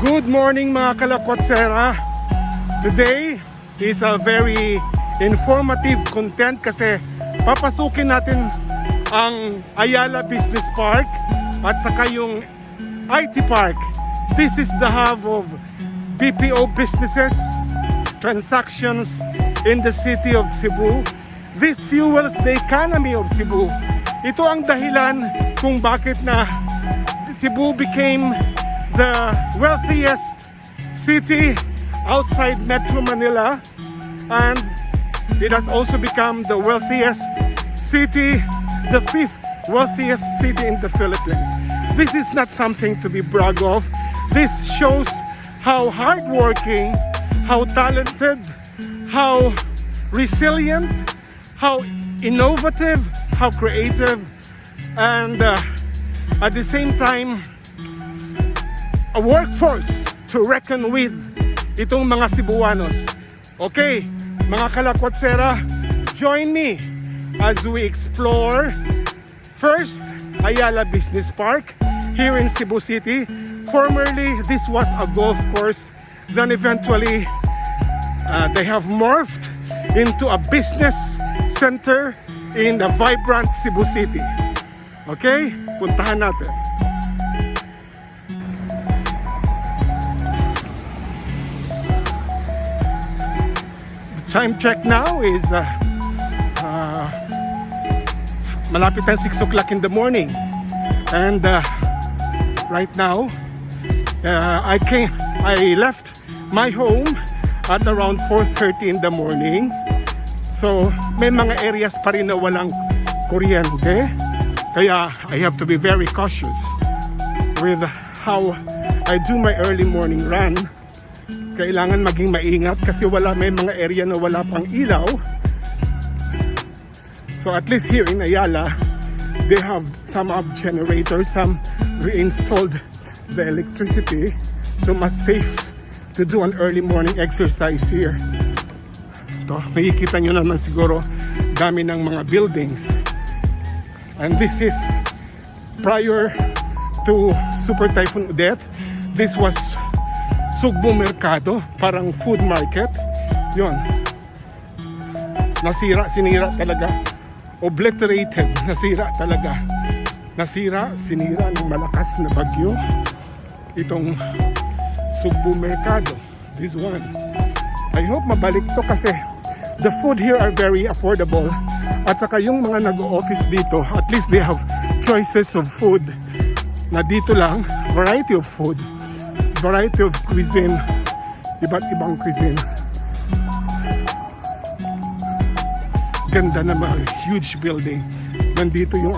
Good morning mga kalakotsera. Today is a very informative content kasi papasukin natin ang Ayala Business Park at saka yung IT Park. This is the hub of BPO businesses, transactions in the city of Cebu. This fuels the economy of Cebu. Ito ang dahilan kung bakit na Cebu became the wealthiest city outside Metro Manila, and it has also become the wealthiest city, the fifth wealthiest city in the Philippines. This is not something to be brag of. This shows how hardworking, how talented, how resilient, how innovative, how creative, and at the same time a workforce to reckon with itong mga Cebuanos. Okay, mga kalakotsera, join me as we explore first Ayala Business Park here in Cebu City. Formerly, this was a golf course. Then eventually, they have morphed into a business center in the vibrant Cebu City. Okay, puntahan natin. Time check now is malapit ang 6 o'clock in the morning, and right now I left my home at around 4:30 in the morning. So may mga areas pa rin na walang kuryente, kaya I have to be very cautious with how I do my early morning run. Kailangan maging maingat kasi may mga area na wala pang ilaw. So at least here in Ayala, they have some generators, some reinstalled the electricity, so mas safe to do an early morning exercise here. Ito, makikita nyo naman siguro dami ng mga buildings, and this is prior to Super Typhoon Odette. This was Sugbu Mercado, parang food market. Yun, sinira talaga, obliterated, sinira ng malakas na bagyo itong Sugbu Mercado. This one, I hope mabalik to kasi the food here are very affordable, at saka yung mga nag-o-office dito, at least they have choices of food na dito lang, variety of food, variety of cuisine, iba't ibang cuisine. Ganda na mga huge building. Nandito yung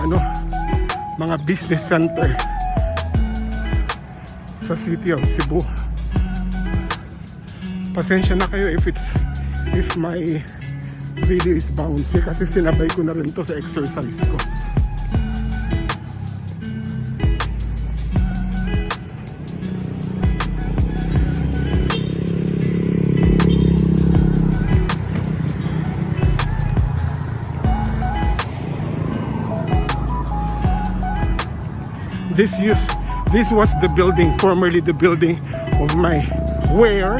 mga business center sa city of Cebu. Pasensya na kayo if my video is bouncy kasi sinabay ko na rin to sa exercise ko. This was the building, formerly the building of where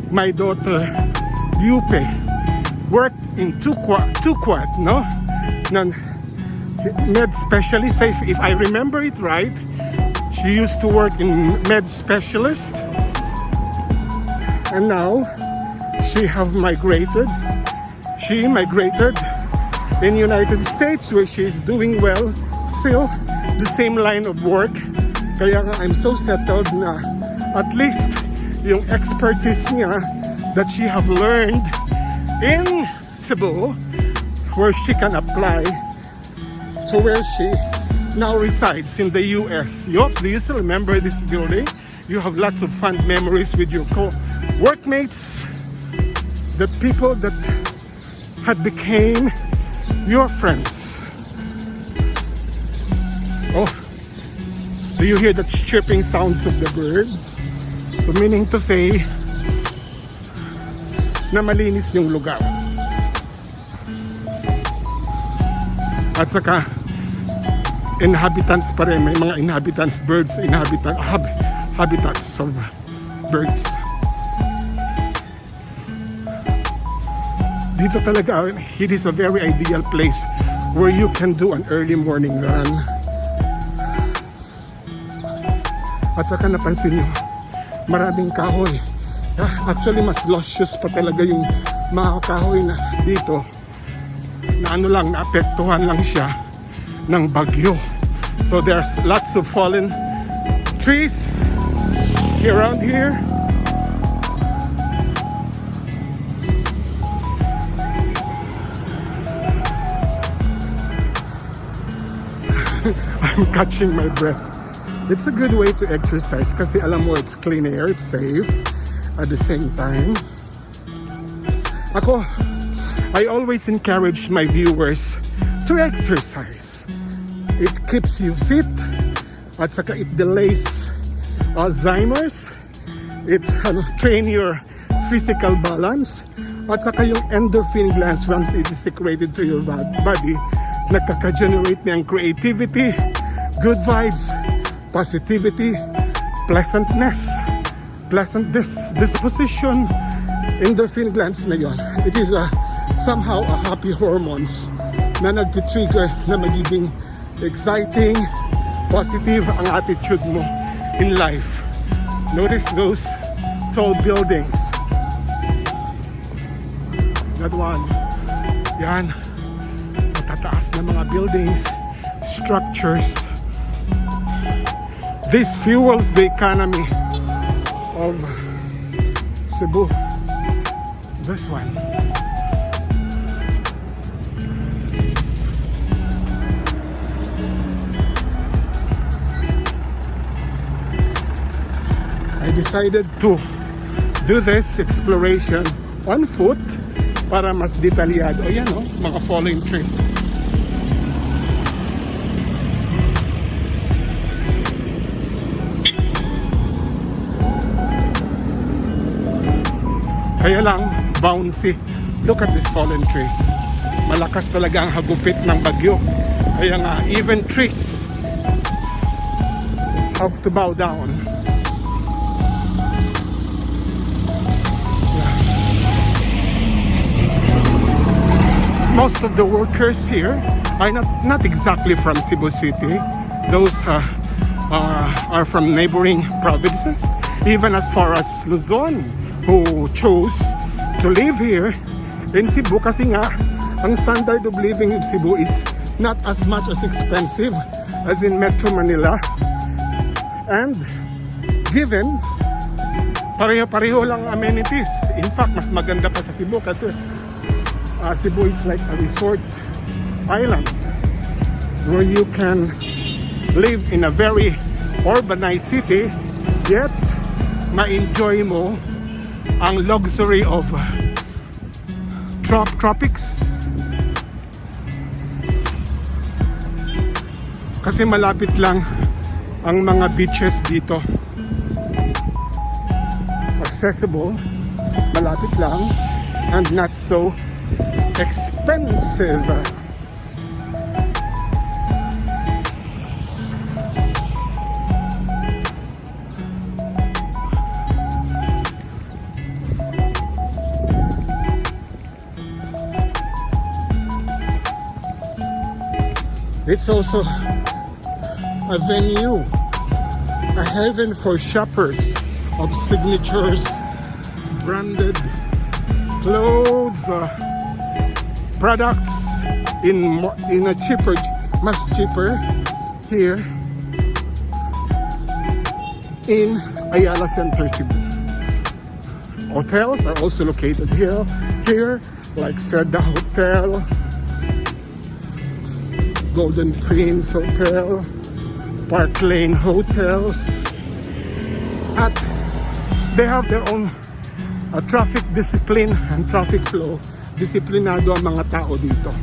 my daughter Yupe worked in Tuquat, no? Med specialist, if I remember it right, she used to work in med specialist, and now she migrated in United States, where she is doing well still. The same line of work, kaya nga I'm so settled na at least yung expertise niya that she have learned in Cebu, where she can apply to where she now resides in the US. Yops, do you still remember this building? You have lots of fun memories with your workmates, the people that had became your friends. Oh, do you hear the chirping sounds of the birds? So meaning to say na malinis yung lugar. At saka inhabitants pa rin, may mga inhabitants, birds, habitats of birds. Dito talaga, it is a very ideal place where you can do an early morning run. At saka napansin nyo, maraming kahoy. Actually, mas luscious pa talaga yung mga kahoy na dito. Na ano lang, naapektuhan lang siya ng bagyo. So there's lots of fallen trees around here. I'm catching my breath. It's a good way to exercise kasi alam mo, it's clean air, it's safe at the same time. Ako, I always encourage my viewers to exercise. It keeps you fit at saka it delays Alzheimer's. It train your physical balance at saka yung endorphin glands, once it is secreted to your body, nagkaka-generate ng creativity, good vibes, positivity, pleasantness, pleasant disposition. Endorphin glands na yon. It is somehow a happy hormones na nag-trigger na magiging exciting, positive ang attitude mo in life. Notice those tall buildings. That one. Yan. Matataas na mga buildings, structures. This fuels the economy of Cebu. This one. I decided to do this exploration on foot para mas detalyado. Ayan o, mga falling trees. Kaya lang, bouncy. Look at these fallen trees. Malakas talaga ang hagupit ng bagyo. Kaya nga, even trees have to bow down. Yeah. Most of the workers here are not exactly from Cebu City. Those are from neighboring provinces, even as far as Luzon, who chose to live here in Cebu kasi nga ang standard of living in Cebu is not as much as expensive as in Metro Manila, and given pareho-pareho lang amenities. In fact, mas maganda pa sa Cebu kasi Cebu is like a resort island where you can live in a very urbanized city yet ma-enjoy mo ang luxury of tropics. Kasi malapit lang ang mga beaches dito. Accessible, malapit lang, and not so expensive. It's also a venue, a heaven for shoppers of signatures, branded clothes, products in a cheaper, much cheaper here in Ayala Center, Cebu. Hotels are also located here, like Seda Hotel, Golden Prince Hotel, Park Lane Hotels, at they have their own traffic discipline and traffic flow. Disiplinado ang mga tao dito.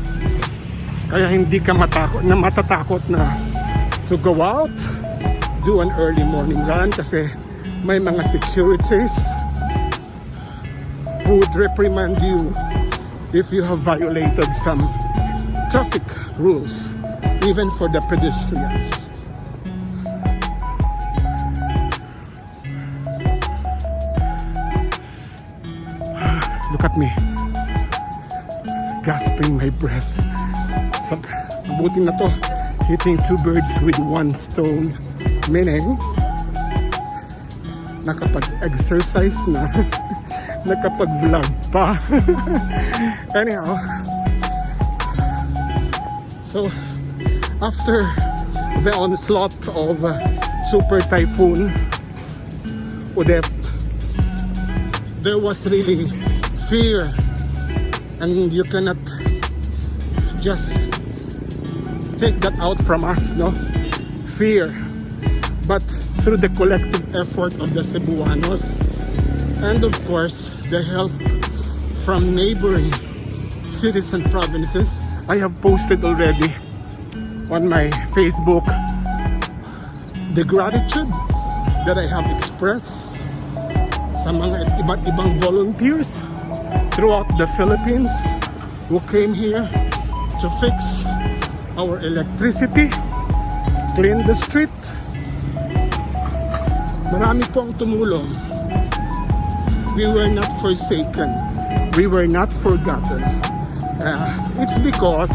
Kaya hindi ka matatakot na to go out, do an early morning run kasi may mga securities who would reprimand you if you have violated some traffic rules, even for the pedestrians. Look at me. Gasping my breath. So, buti na to. Hitting two birds with one stone. Meaning, nakapag-exercise na. Nakapag-vlog pa. Anyhow. So, after the onslaught of Super Typhoon Odette, there was really fear, and you cannot just take that out from us, no? Fear. But through the collective effort of the Cebuanos, and of course the help from neighboring cities and provinces, I have posted already on my Facebook the gratitude that I have expressed sa mga iba't ibang volunteers throughout the Philippines who came here to fix our electricity, clean the street. Marami po ang tumulong. We were not forsaken. We were not forgotten. It's because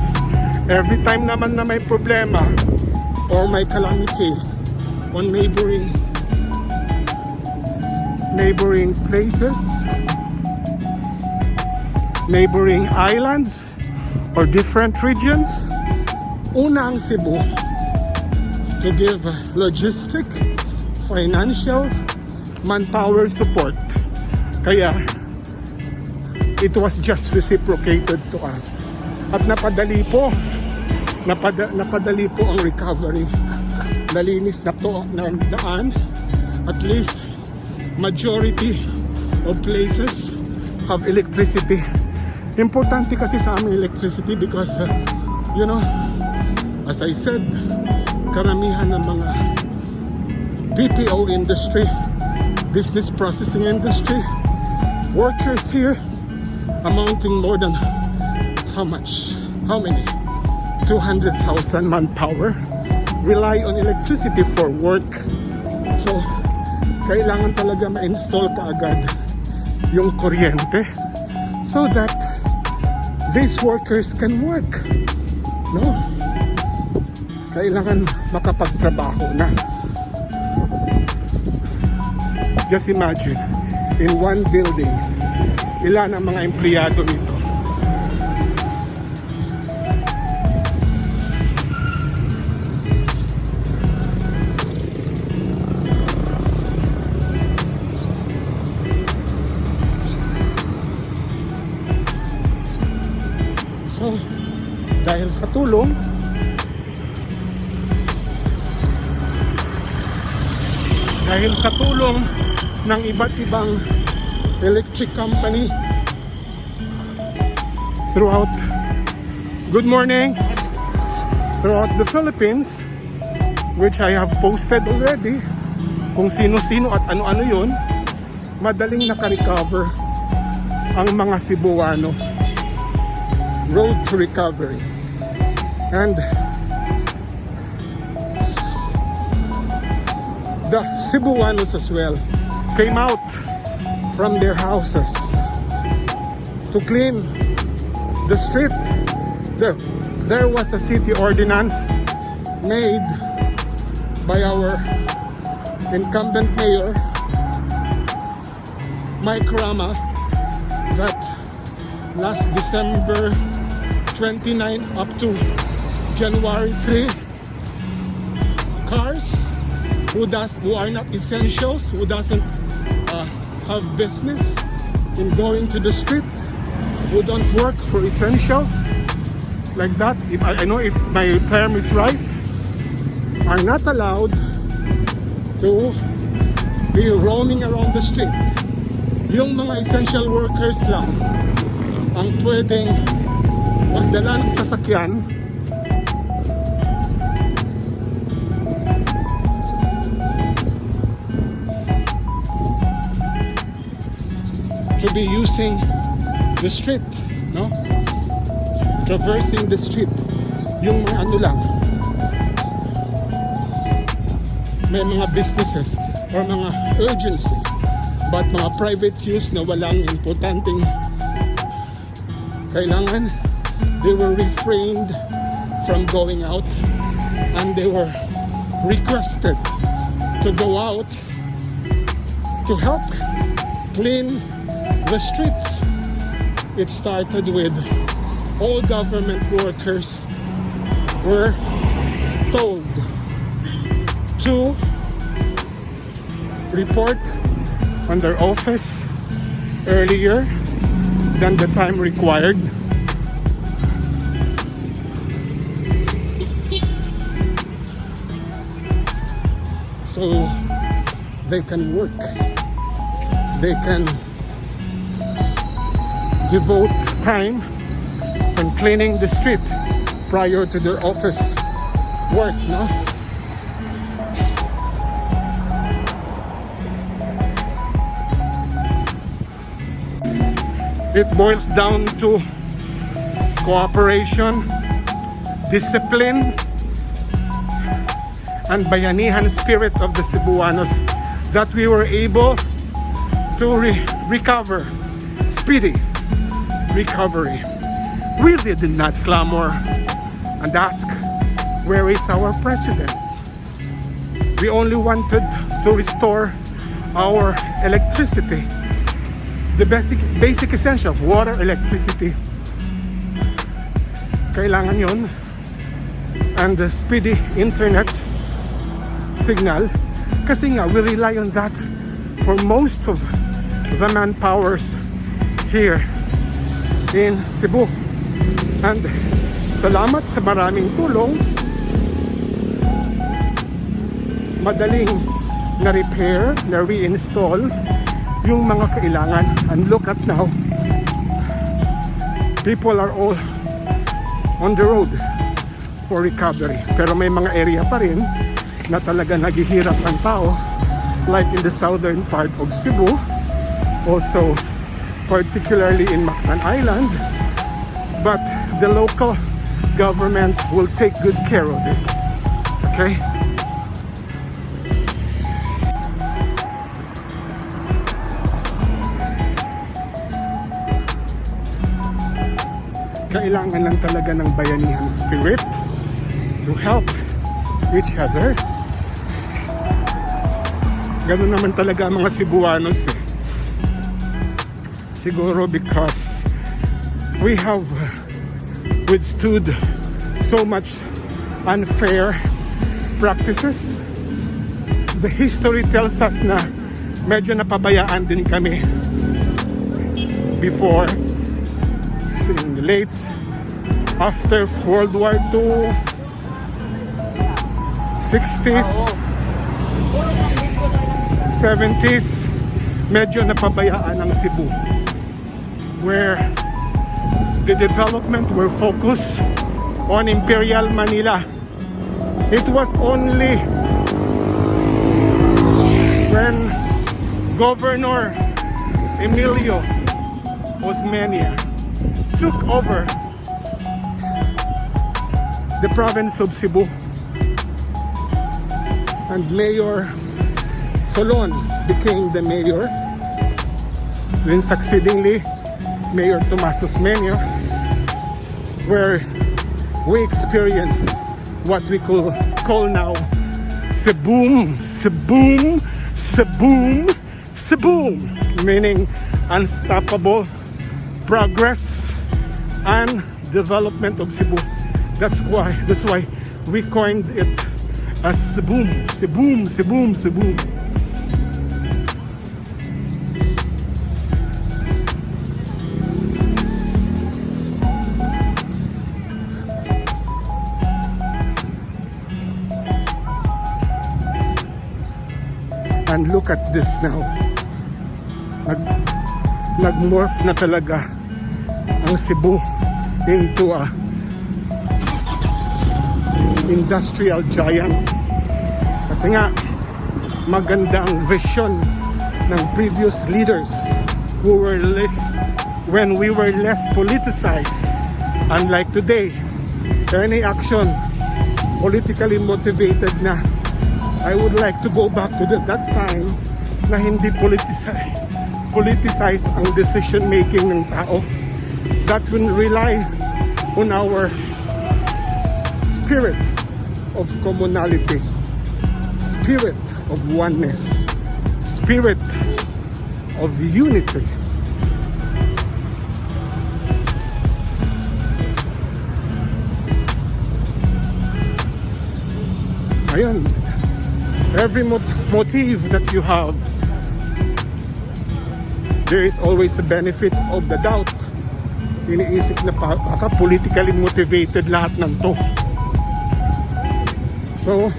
every time naman na may problema or may calamity on neighboring places, neighboring islands or different regions, una ang Cebu to give logistic, financial, manpower support. Kaya it was just reciprocated to us. At napadali po ang recovery. Nalinis na po ng daan. At least majority of places have electricity. Importante kasi sa amin electricity because you know, as I said, karamihan ng mga BPO industry, business processing industry, workers here amounting more than how many 200,000 manpower rely on electricity for work. So kailangan talaga ma-install kaagad yung kuryente so that these workers can work, no? Kailangan makapagtrabaho na. Just imagine, in one building, ilan ang mga empleyado nito? So, dahil sa tulong ng iba't ibang electric company throughout the Philippines, which I have posted already, kung sino-sino at ano-ano yun, madaling naka-recover ang mga Cebuano. Road to recovery. And the Cebuanos as well came out from their houses to clean the street. There was a city ordinance made by our incumbent mayor, Mike Rama, that last December 29 up to January 3, cars who are not essentials, who doesn't have business in going to the street, who don't work for essentials like that, if I know if my term is right, are not allowed to be roaming around the street. Yung mga essential workers lang ang pwedeng magdala ng sasakyan to be using the street, no? Traversing the street. Yung mga ano lang, may mga businesses or mga urgencies, but mga private use na walang importanteng Kailangan they were refrained from going out, and they were requested to go out to help clean the streets. It started with all government workers were told to report on their office earlier than the time required. So they can work, they can devote time on cleaning the street prior to their office work, no? It boils down to cooperation, discipline, and bayanihan spirit of the Cebuanos that we were able to recover, speedy recovery. We did not clamor and ask, where is our president? We only wanted to restore our electricity, the basic essential of water, electricity. Kailangan yun, and the speedy internet signal, kasi nga we rely on that for most of the manpowers here in Cebu. And salamat sa maraming tulong, madaling na-repair, na-reinstall yung mga kailangan. And look at now, people are all on the road for recovery. Pero may mga area pa rin na talaga naghihirap ang tao, like in the southern part of Cebu, also particularly in Mactan Island. But the local government will take good care of it. Okay? Kailangan lang talaga ng bayanihan spirit to help each other. Ganun naman talaga ang mga Cebuanos eh. Siguro because we have withstood so much unfair practices. The history tells us na medyo napabayaan din kami before, in the late after World War II, 60s, 70s, medyo napabayaan ang Cebu, where the development were focused on Imperial Manila. It was only when Governor Emilio Osmeña took over the province of Cebu, and Mayor Solon became the mayor, then succeedingly Mayor Tomas Osmeña, where we experienced what we call now Ceboom, Ceboom, Ceboom, Ceboom, meaning unstoppable progress and development of Cebu. That's why we coined it as Ceboom, Ceboom, Ceboom, Ceboom. And look at this now. Nag-morph na talaga ang Cebu into a industrial giant. Kasi nga maganda ang vision ng previous leaders who were when we were less politicized. Unlike today, any action politically motivated na. I would like to go back to that time na hindi politicize ang decision making ng tao. that will rely on our spirit of commonality, spirit of oneness, spirit of unity. Ayan, every motive that you have, there is always the benefit of the doubt. Iniisip na baka politically motivated lahat ng to. So,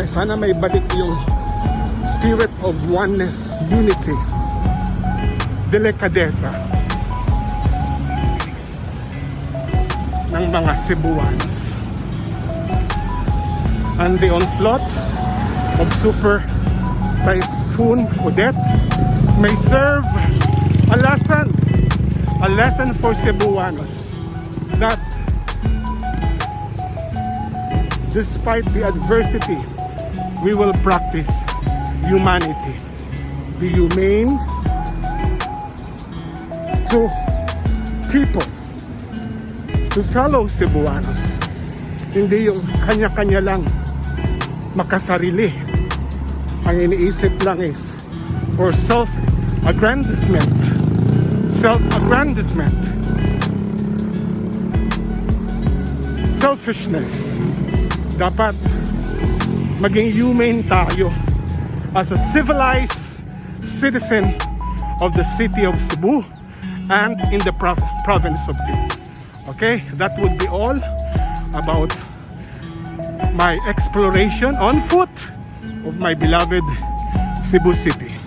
sana may balik yung spirit of oneness, unity, delikadesa ng mga Cebuanos. And the onslaught of Super Typhoon Odette may serve a lesson for Cebuanos that despite the adversity, we will practice humanity. Be humane to people, to fellow Cebuanos. Hindi yung kanya-kanya lang makasarili. Ang iniisip lang is for self-aggrandizement. Selfishness. Dapat maging humane tayo as a civilized citizen of the city of Cebu and in the province of Cebu. Okay, that would be all about my exploration on foot of my beloved Cebu City.